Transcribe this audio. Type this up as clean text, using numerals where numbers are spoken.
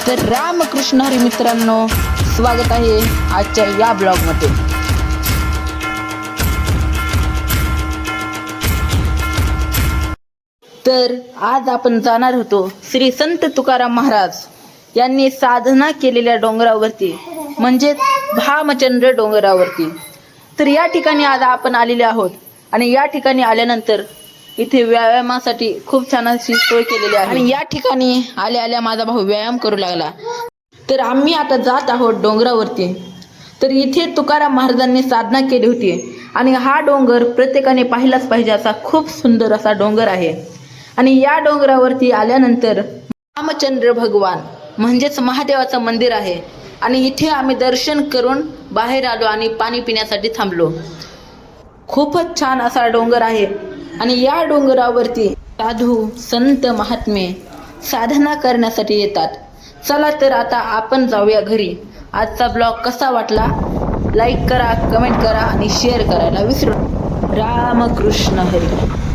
तर रामकृष्ण हरी मित्रांनो, स्वागत आहे आजच्या या ब्लॉगमध्ये. तर आज आपण जाणार होतो श्री संत तुकाराम महाराज यांनी साधना केलेल्या डोंगरावरती, म्हणजेच भामचंद्र डोंगरावरती. तर या ठिकाणी आज आपण आलेले आहोत आणि या ठिकाणी आल्यानंतर इथे व्यायामासाठी खूप छान अशी सोय केलेली आहे. आणि या ठिकाणी आल्या आल्या माझा भाऊ व्यायाम करू लागला. तर आम्ही आता जात आहोत डोंगरावरती. तर इथे तुकाराम महाराजांनी साधना केली होती आणि हा डोंगर प्रत्येकाने पाहिलाच पाहिजे असा खूप सुंदर असा डोंगर आहे. आणि या डोंगरावरती आल्यानंतर रामचंद्र भगवान म्हणजेच महादेवाचं मंदिर आहे आणि इथे आम्ही दर्शन करून बाहेर आलो आणि पाणी पिण्यासाठी थांबलो. खूपच छान असा डोंगर आहे आणि या डोंगरावरती साधू संत महात्मे साधना करण्यासाठी येतात. चला तर आता आपण जाऊया घरी. आजचा ब्लॉग कसा वाटला लाईक करा, कमेंट करा आणि शेअर करायला विसरू. रामकृष्ण हरी.